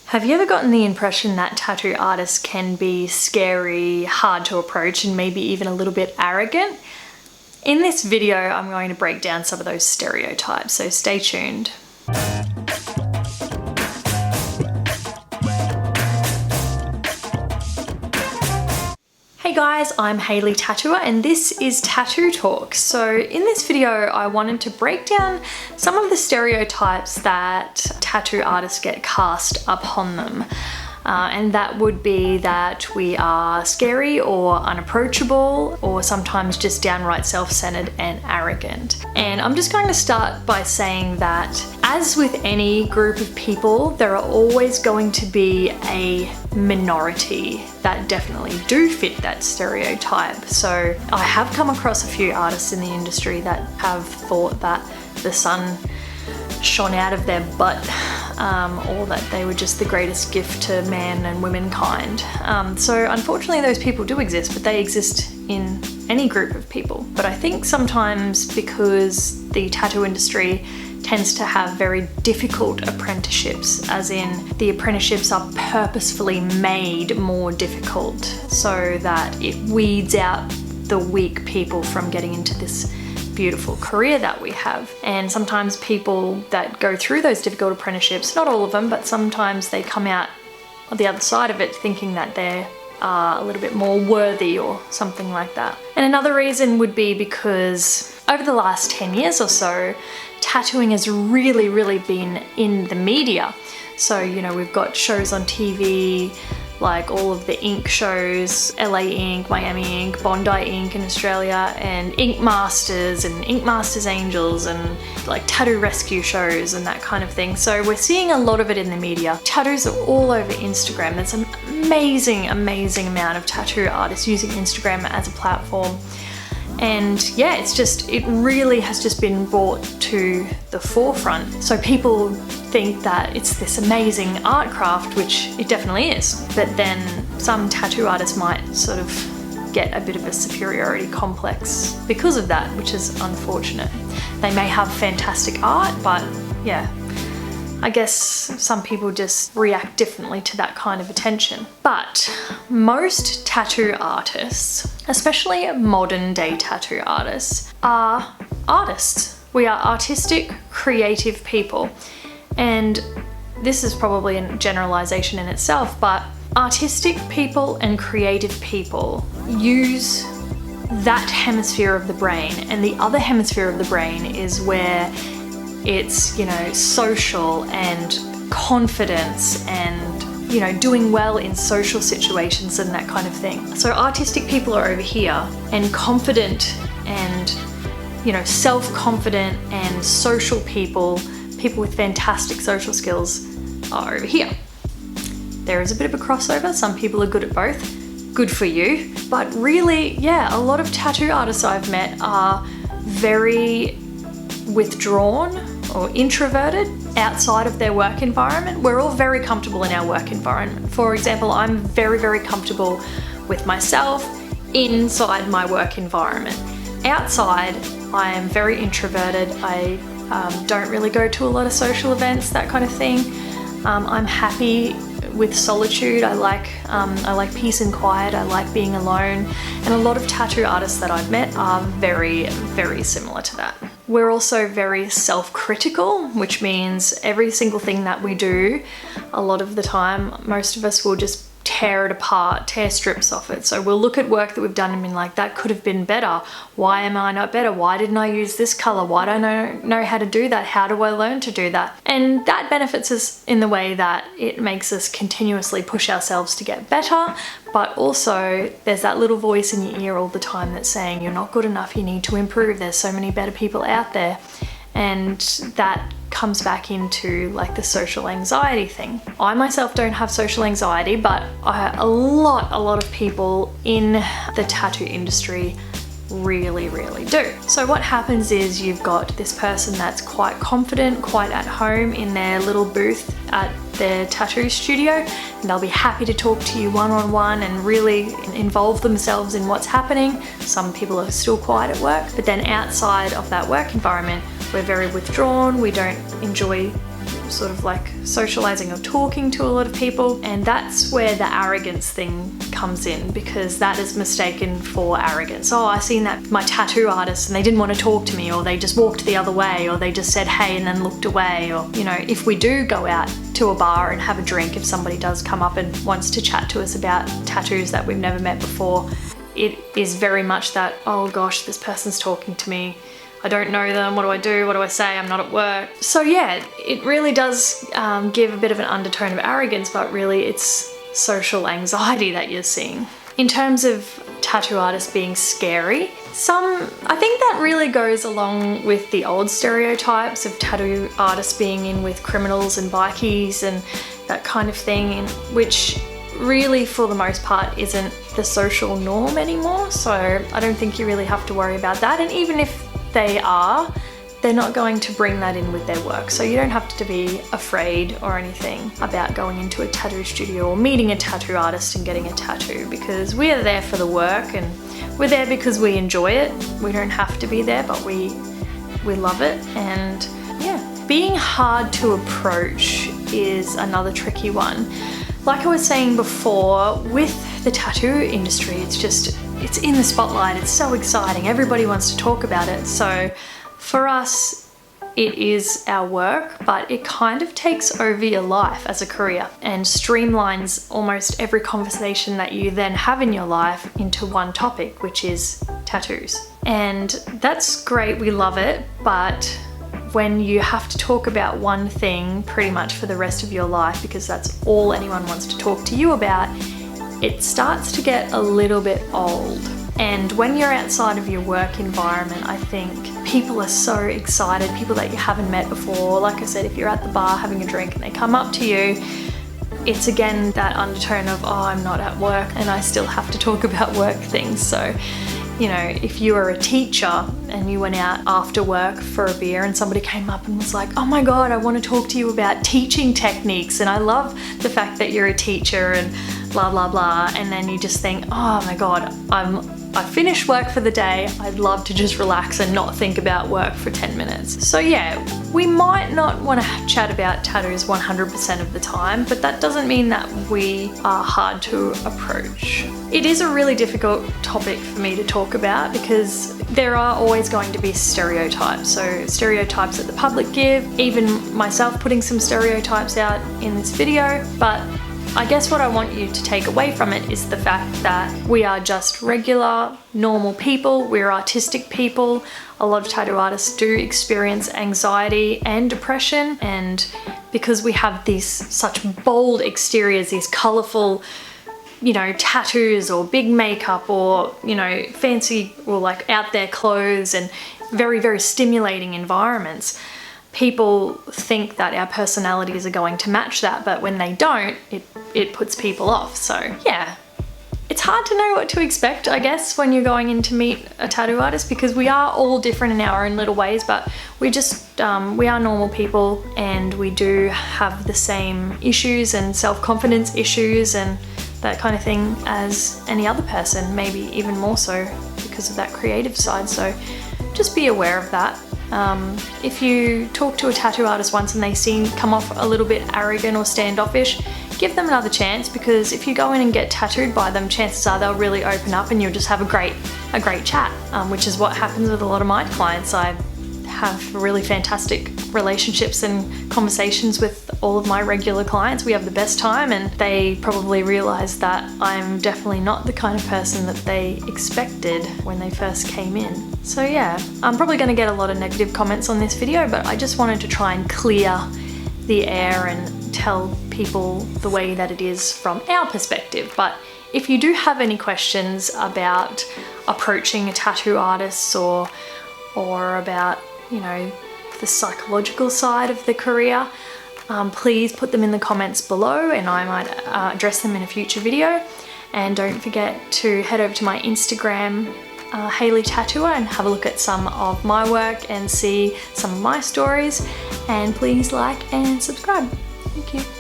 Have you ever gotten the impression that tattoo artists can be scary, hard to approach, and maybe even a little bit arrogant? In this video, I'm going to break down some of those stereotypes, so stay tuned. Hey guys, I'm HayleeTattooer and this is Tattoo Talk. So in this video, I wanted to break down some of the stereotypes that tattoo artists get cast upon them. And that would be that we are scary or unapproachable, or sometimes just downright self-centered and arrogant. And I'm just going to start by saying that as with any group of people, there are always going to be a minority that definitely do fit that stereotype. So I have come across a few artists in the industry that have thought that the sun shone out of their butt, or that they were just the greatest gift to man and womankind. So unfortunately those people do exist, but they exist in any group of people. But I think sometimes because the tattoo industry tends to have very difficult apprenticeships, as in the apprenticeships are purposefully made more difficult so that it weeds out the weak people from getting into this beautiful career that we have. And sometimes people that go through those difficult apprenticeships, not all of them, but sometimes they come out on the other side of it thinking that they're a little bit more worthy or something like that. And another reason would be because over the last 10 years or so, tattooing has really been in the media. So, you know, we've got shows on TV, like all of the ink shows, LA Ink, Miami Ink, Bondi Ink in Australia, and Ink Masters and Ink Masters Angels, and like tattoo rescue shows and that kind of thing. So we're seeing a lot of it in the media. Tattoos are all over Instagram. There's an amazing amount of tattoo artists using Instagram as a platform. And yeah, it really has just been brought to the forefront. So people think that it's this amazing art craft, which it definitely is. But then some tattoo artists might sort of get a bit of a superiority complex because of that, which is unfortunate. They may have fantastic art, but yeah, I guess some people just react differently to that kind of attention. But most tattoo artists, especially modern day tattoo artists, are artists. We are artistic, creative people. And this is probably a generalization in itself, but artistic people and creative people use that hemisphere of the brain, and the other hemisphere of the brain is where it's, you know, social and confidence and, you know, doing well in social situations and that kind of thing. So artistic people are over here, and confident and, you know, self-confident and social people with fantastic social skills are over here. There is a bit of a crossover. Some people are good at both. Good for you. But really, yeah, a lot of tattoo artists I've met are very withdrawn or introverted outside of their work environment. We're all very comfortable in our work environment. For example, I'm very comfortable with myself inside my work environment. Outside, I am very introverted. I don't really go to a lot of social events, that kind of thing. I'm happy with solitude. I like peace and quiet. I like being alone. And a lot of tattoo artists that I've met are very similar to that. We're also very self-critical, which means every single thing that we do, a lot of the time, most of us will just tear it apart, tear strips off it. So we'll look at work that we've done and be like, that could have been better. Why am I not better? Why didn't I use this color? Why don't I know how to do that? How do I learn to do that? And that benefits us in the way that it makes us continuously push ourselves to get better, but also there's that little voice in your ear all the time that's saying you're not good enough, you need to improve, there's so many better people out there. And that comes back into like the social anxiety thing. I myself don't have social anxiety, but a lot of people in the tattoo industry really do. So what happens is you've got this person that's quite confident, quite at home in their little booth at their tattoo studio, and they'll be happy to talk to you one-on-one and really involve themselves in what's happening. Some people are still quiet at work, but then outside of that work environment, we're very withdrawn, we don't enjoy sort of like socializing or talking to a lot of people, and that's where the arrogance thing comes in, because that is mistaken for arrogance. Oh, I seen that my tattoo artist and they didn't want to talk to me, or they just walked the other way, or they just said hey and then looked away. Or, you know, if we do go out to a bar and have a drink, if somebody does come up and wants to chat to us about tattoos that we've never met before, it is very much that, oh gosh, this person's talking to me, I don't know them, what do I do, what do I say, I'm not at work. So yeah, it really does give a bit of an undertone of arrogance, but really it's social anxiety that you're seeing. In terms of tattoo artists being scary, I think that really goes along with the old stereotypes of tattoo artists being in with criminals and bikies and that kind of thing, which really for the most part isn't the social norm anymore. So I don't think you really have to worry about that, and even if they are, they're not going to bring that in with their work. So you don't have to be afraid or anything about going into a tattoo studio or meeting a tattoo artist and getting a tattoo, because we are there for the work and we're there because we enjoy it. We don't have to be there, but we love it. And yeah, being hard to approach is another tricky one. Like I was saying before, with the tattoo industry, it's in the spotlight, it's so exciting, everybody wants to talk about it. So for us, it is our work, but it kind of takes over your life as a career and streamlines almost every conversation that you then have in your life into one topic, which is tattoos. And that's great, we love it, but when you have to talk about one thing pretty much for the rest of your life, because that's all anyone wants to talk to you about, it starts to get a little bit old. And when you're outside of your work environment, I think people are so excited, people that you haven't met before. Like I said, if you're at the bar having a drink and they come up to you, it's again that undertone of, oh, I'm not at work and I still have to talk about work things. So, you know, if you were a teacher and you went out after work for a beer and somebody came up and was like, oh my God, I want to talk to you about teaching techniques and I love the fact that you're a teacher and blah, blah, blah. And then you just think, oh my God, I finished work for the day. I'd love to just relax and not think about work for 10 minutes. So yeah, we might not want to chat about tattoos 100% of the time, but that doesn't mean that we are hard to approach. It is a really difficult topic for me to talk about because there are always going to be stereotypes. So stereotypes that the public give, even myself putting some stereotypes out in this video, but I guess what I want you to take away from it is the fact that we are just regular, normal people. We're artistic people. A lot of tattoo artists do experience anxiety and depression, and because we have these such bold exteriors, these colorful, you know, tattoos or big makeup or, you know, fancy or like out there clothes and very, very stimulating environments, people think that our personalities are going to match that, but when they don't, it puts people off. So yeah, it's hard to know what to expect, I guess, when you're going in to meet a tattoo artist, because we are all different in our own little ways, but we are normal people and we do have the same issues and self-confidence issues and that kind of thing as any other person, maybe even more so because of that creative side. So just be aware of that. If you talk to a tattoo artist once and they come off a little bit arrogant or standoffish, give them another chance, because if you go in and get tattooed by them, chances are they'll really open up and you'll just have a great chat, which is what happens with a lot of my clients. I have really fantastic relationships and conversations with all of my regular clients. We have the best time, and they probably realize that I'm definitely not the kind of person that they expected when they first came in. So yeah, I'm probably going to get a lot of negative comments on this video, but I just wanted to try and clear the air and tell people the way that it is from our perspective. But if you do have any questions about approaching a tattoo artist or about, you know, the psychological side of the career, please put them in the comments below and I might address them in a future video. And don't forget to head over to my Instagram, HayleeTattooer, and have a look at some of my work and see some of my stories. And please like and subscribe. Thank you.